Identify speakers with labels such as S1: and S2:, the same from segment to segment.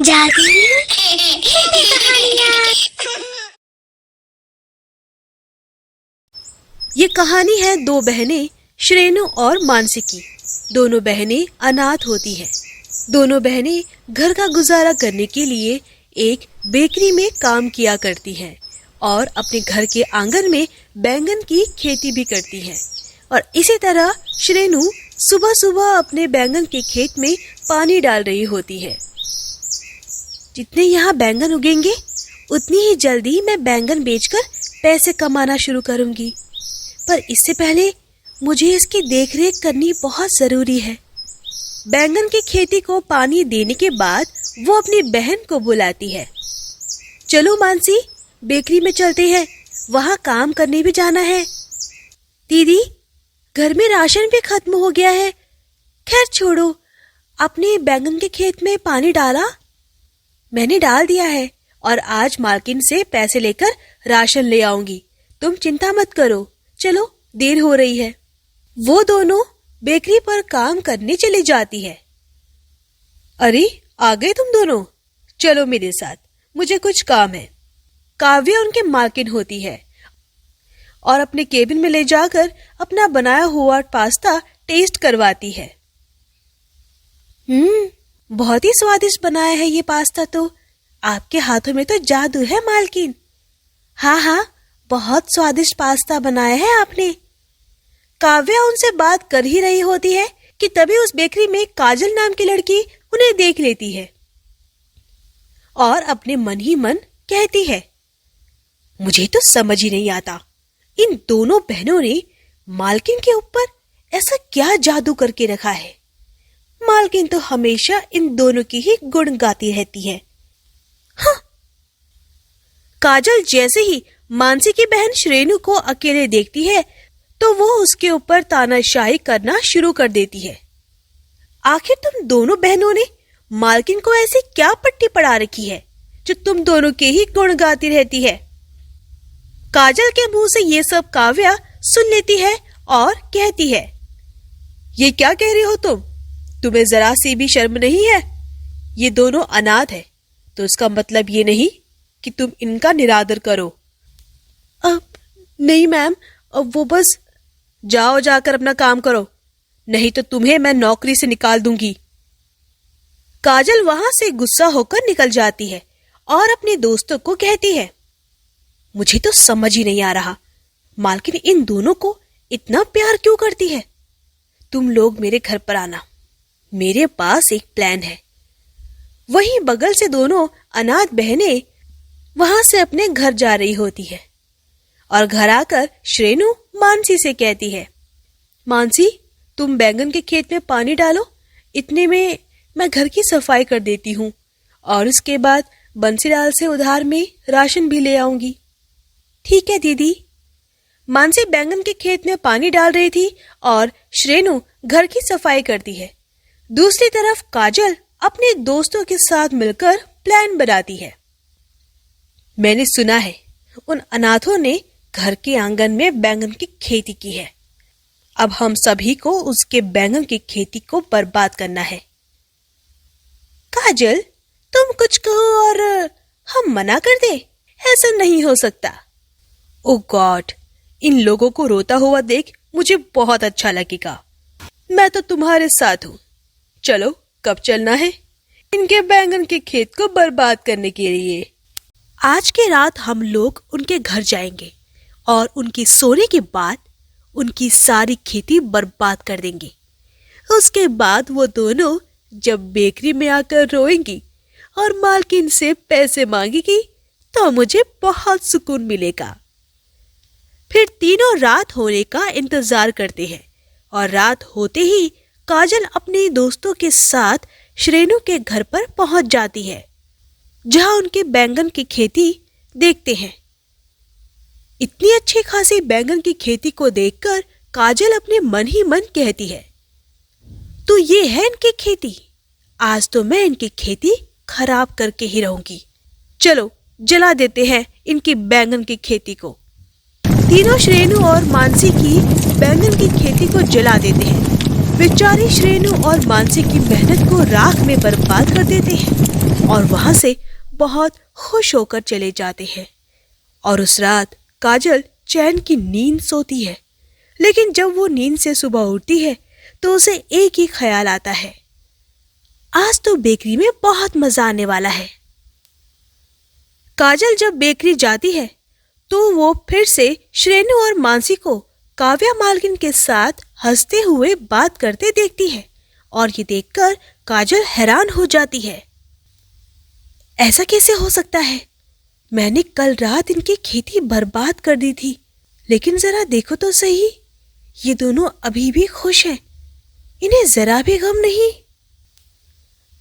S1: जादू हिंदी कहानियाँ।
S2: ये कहानी है दो बहनें श्रेनु और मानसी की। दोनों बहनें अनाथ होती हैं। दोनों बहनें घर का गुजारा करने के लिए एक बेकरी में काम किया करती हैं और अपने घर के आंगन में बैंगन की खेती भी करती हैं। और इसी तरह श्रेनु सुबह सुबह अपने बैंगन के खेत में पानी डाल रही होती है। जितने यहाँ बैंगन उगेंगे उतनी ही जल्दी मैं बैंगन बेचकर पैसे कमाना शुरू करूंगी, पर इससे पहले मुझे इसकी देखरेख करनी बहुत जरूरी है। बैंगन की खेती को पानी देने के बाद वो अपनी बहन को बुलाती है। चलो मानसी, बेकरी में चलते हैं, वहाँ काम करने भी जाना है। दीदी, घर में राशन भी खत्म हो गया है। खैर छोड़ो, अपने बैंगन के खेत में पानी डाला? मैंने डाल दिया है और आज मालकिन से पैसे लेकर राशन ले आऊंगी। तुम चिंता मत करो, चलो देर हो रही है। वो दोनों बेकरी पर काम करने चली जाती है। अरे आ गए तुम दोनों, चलो मेरे साथ, मुझे कुछ काम है। काव्या उनके मालकिन होती है और अपने केबिन में ले जाकर अपना बनाया हुआ पास्ता टेस्ट करवाती है। बहुत ही स्वादिष्ट बनाया है ये पास्ता तो। आपके हाथों में तो जादू है मालकिन। हाँ, बहुत स्वादिष्ट पास्ता बनाया है आपने। काव्या उनसे बात कर ही रही होती है कि तभी उस बेकरी में काजल नाम की लड़की उन्हें देख लेती है और अपने मन ही मन कहती है, मुझे तो समझ ही नहीं आता, इन दोनों बहनों ने मालकिन के ऊपर ऐसा क्या जादू करके रखा है। मालकिन तो हमेशा इन दोनों की ही गुण गाती रहती है। हाँ। काजल जैसे ही मानसी की बहन श्रेनु को अकेले देखती है तो वो उसके ऊपर तानाशाही करना शुरू कर देती है। आखिर तुम दोनों बहनों ने मालकिन को ऐसी क्या पट्टी पड़ा रखी है जो तुम दोनों के ही गुण गाती रहती है। काजल के मुंह से ये सब काव्या सुन लेती है और कहती है, ये क्या कह रही हो तुम? तुम्हें जरा सी भी शर्म नहीं है? ये दोनों अनाथ है तो इसका मतलब ये नहीं कि तुम इनका निरादर करो। अब नहीं मैम, अब वो बस जाओ, जाकर अपना काम करो, नहीं तो तुम्हें मैं नौकरी से निकाल दूंगी। काजल वहां से गुस्सा होकर निकल जाती है और अपने दोस्तों को कहती है, मुझे तो समझ ही नहीं आ रहा, मालकिन इन दोनों को इतना प्यार क्यों करती है। तुम लोग मेरे घर पर आना, मेरे पास एक प्लान है। वहीं बगल से दोनों अनाथ बहनें वहां से अपने घर जा रही होती है और घर आकर श्रेनु मानसी से कहती है, मानसी, तुम बैंगन के खेत में पानी डालो, इतने में मैं घर की सफाई कर देती हूँ और उसके बाद बंसीलाल से उधार में राशन भी ले आऊंगी। ठीक है दीदी। मानसी बैंगन के खेत में पानी डाल रही थी और श्रेनु घर की सफाई करती है। दूसरी तरफ काजल अपने दोस्तों के साथ मिलकर प्लान बनाती है। मैंने सुना है उन अनाथों ने घर के आंगन में बैंगन की खेती की है। अब हम सभी को उसके बैंगन की खेती को बर्बाद करना है। काजल, तुम कुछ कहो और हम मना कर दे? ऐसा नहीं हो सकता। ओ गॉड, इन लोगों को रोता हुआ देख मुझे बहुत अच्छा लगेगा। मैं तो तुम्हारे साथ हूँ। चलो, कब चलना है इनके बैंगन के खेत को बर्बाद करने के लिए? आज की रात हम लोग उनके घर जाएंगे और उनके सोने के बाद उनकी सारी खेती बर्बाद कर देंगे। उसके बाद वो दोनों जब बेकरी में आकर रोएंगी और मालकिन से पैसे मांगेगी तो मुझे बहुत सुकून मिलेगा। फिर तीनों रात होने का इंतजार करते हैं और रात होते ही काजल अपने दोस्तों के साथ श्रेनु के घर पर पहुंच जाती है, जहां उनके बैंगन की खेती देखते हैं। इतनी अच्छी खासी बैंगन की खेती को देखकर काजल अपने मन ही मन कहती है, तो ये है इनकी खेती, आज तो मैं इनकी खेती खराब करके ही रहूंगी। चलो जला देते हैं इनकी बैंगन की खेती को। तीनों श्रेनु और मानसी की बैंगन की खेती को जला देते हैं। बेचारी श्रेनु और मानसी की मेहनत को राख में बर्बाद कर देते हैं और वहां से बहुत खुश होकर चले जाते हैं। और उस रात काजल चैन की नींद सोती है, लेकिन जब वो नींद से सुबह उठती है तो उसे एक ही ख्याल आता है, आज तो बेकरी में बहुत मजा आने वाला है। काजल जब बेकरी जाती है तो वो फिर से श्रेनु और मानसी को काव्या मालकिन के साथ हंसते हुए बात करते देखती है, और ये देखकर काजल हैरान हो जाती है। ऐसा कैसे हो सकता है? मैंने कल रात इनकी खेती बर्बाद कर दी थी, लेकिन जरा देखो तो सही, ये दोनों अभी भी खुश हैं, इन्हें जरा भी गम नहीं।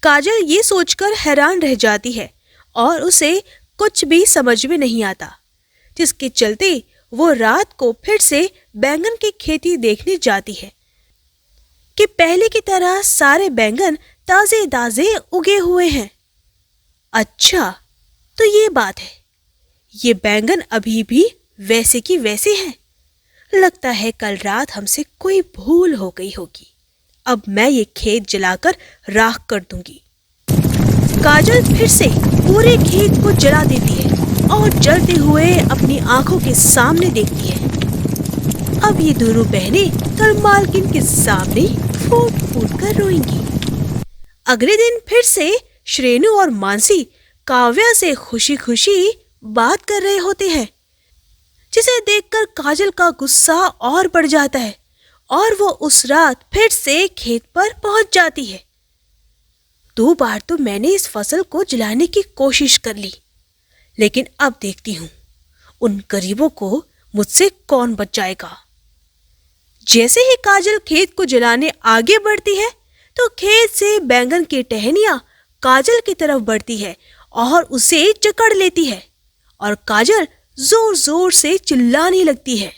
S2: काजल ये सोचकर हैरान रह जाती है और उसे कुछ भी समझ में नहीं आता, जिसके चलते वो रात को फिर से बैंगन की खेती देखने जाती है कि पहले की तरह सारे बैंगन ताजे ताजे उगे हुए हैं। अच्छा, तो ये बात है, ये बैंगन अभी भी वैसे की वैसे हैं। लगता है कल रात हमसे कोई भूल हो गई होगी। अब मैं ये खेत जलाकर राख कर दूंगी। काजल फिर से पूरे खेत को जला देती है और जलते हुए अपनी आंखों के सामने देखती है। अब ये दोनों बहनें कल मालकिन के सामने फूट फूट कर रोएंगी। अगले दिन फिर से श्रेनु और मानसी काव्या से खुशी खुशी बात कर रहे होते हैं, जिसे देखकर काजल का गुस्सा और बढ़ जाता है और वो उस रात फिर से खेत पर पहुंच जाती है। 2 बार तो मैंने इस फसल को जलाने की कोशिश कर ली, लेकिन अब देखती हूँ उन गरीबों को मुझसे कौन बचाएगा। जैसे ही काजल खेत को जलाने आगे बढ़ती है तो खेत से बैंगन की टहनियां काजल की तरफ बढ़ती है और उसे जकड़ लेती है, और काजल जोर जोर से चिल्लाने लगती है,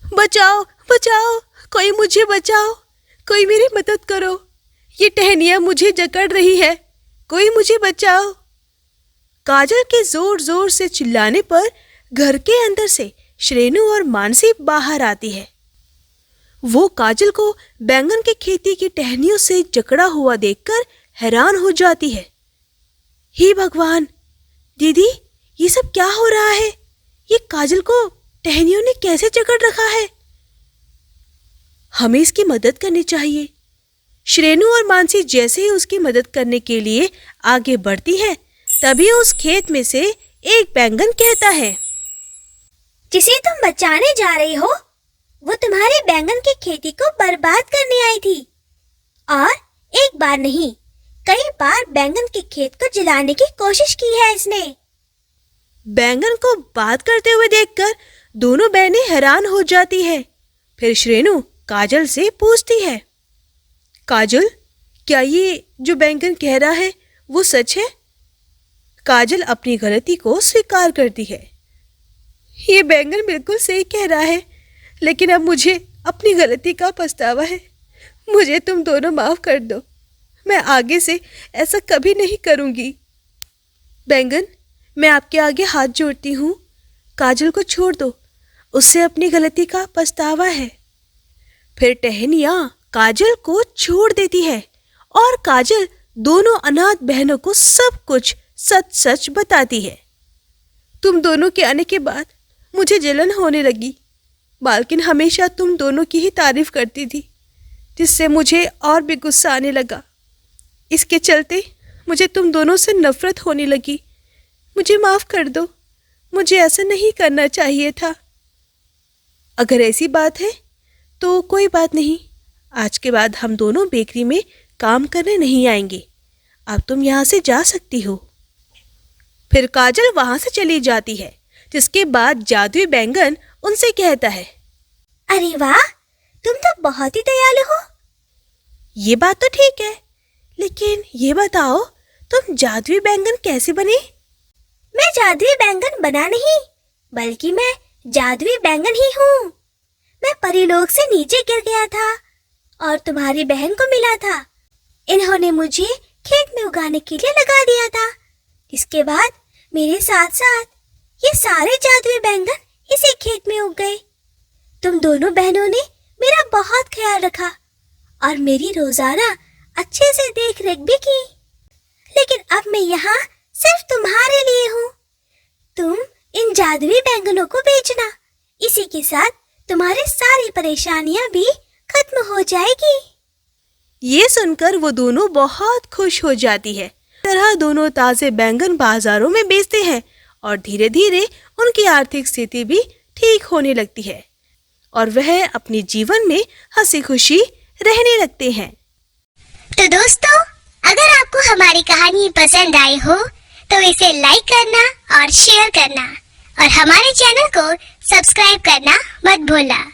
S2: बचाओ बचाओ, कोई मुझे बचाओ, कोई मेरी मदद करो, ये टहनियां मुझे जकड़ रही है, कोई मुझे बचाओ। काजल के जोर जोर से चिल्लाने पर घर के अंदर से श्रेनु और मानसी बाहर आती है। वो काजल को बैंगन की खेती की टहनियों से जकड़ा हुआ देखकर हैरान हो जाती है। हे भगवान, दीदी, ये सब क्या हो रहा है? ये काजल को टहनियों ने कैसे जकड़ रखा है? हमें इसकी मदद करनी चाहिए। श्रेनु और मानसी जैसे ही उसकी मदद करने के लिए आगे बढ़ती है, तभी उस खेत में से एक बैंगन कहता है,
S1: जिसे तुम बचाने जा रही हो वो तुम्हारे बैंगन की खेती को बर्बाद करने आई थी, और एक बार नहीं कई बार बैंगन के खेत को जलाने की कोशिश की है इसने।
S2: बैंगन को बात करते हुए देखकर दोनों बहनें हैरान हो जाती है। फिर श्रेनु काजल से पूछती है, काजल, क्या ये जो बैंगन कह रहा है वो सच है? काजल अपनी गलती को स्वीकार करती है। ये बैंगन बिल्कुल सही कह रहा है, लेकिन अब मुझे अपनी गलती का पछतावा है। मुझे तुम दोनों माफ कर दो, मैं आगे से ऐसा कभी नहीं करूंगी। बैंगन, मैं आपके आगे हाथ जोड़ती हूँ, काजल को छोड़ दो, उससे अपनी गलती का पछतावा है। फिर टहनियाँ काजल को छोड़ देती है और काजल दोनों अनाथ बहनों को सब कुछ सच सच बताती है। तुम दोनों के आने के बाद मुझे जलन होने लगी। मालकिन हमेशा तुम दोनों की ही तारीफ करती थी, जिससे मुझे और भी गुस्सा आने लगा। इसके चलते मुझे तुम दोनों से नफरत होने लगी। मुझे माफ कर दो, मुझे ऐसा नहीं करना चाहिए था। अगर ऐसी बात है तो कोई बात नहीं, आज के बाद हम दोनों बेकरी में काम करने नहीं आएंगे। अब तुम यहाँ से जा सकती हो। फिर काजल वहां से चली जाती है, जिसके बाद जादुई बैंगन उनसे कहता है,
S1: अरे वाह, तुम तो बहुत ही दयालु हो।
S2: ये बात तो ठीक है, लेकिन ये बताओ तुम जादुई बैंगन कैसे बने?
S1: मैं जादुई बैंगन बना नहीं, बल्कि मैं जादुई बैंगन ही हूँ। मैं परीलोक से नीचे गिर गया था और तुम्हारी बहन को मिला था। इन्होंने मुझे खेत में उगाने के लिए लगा दिया था। इसके बाद मेरे साथ साथ ये सारे जादुई बैंगन इसी खेत में उग गए। तुम दोनों बहनों ने मेरा बहुत ख्याल रखा और मेरी रोजाना अच्छे से देख रेख भी की। लेकिन अब मैं यहाँ सिर्फ तुम्हारे लिए हूँ। तुम इन जादुई बैंगनों को बेचना, इसी के साथ तुम्हारी सारी परेशानियाँ भी खत्म हो जाएगी।
S2: ये सुनकर वो दोनों बहुत खुश हो जाती है। तरह दोनों ताजे बैंगन बाजारों में बेचते हैं और धीरे धीरे उनकी आर्थिक स्थिति भी ठीक होने लगती है और वह अपने जीवन में हंसी खुशी रहने लगते हैं।
S3: तो दोस्तों, अगर आपको हमारी कहानी पसंद आई हो तो इसे लाइक करना और शेयर करना और हमारे चैनल को सब्सक्राइब करना मत भूलना।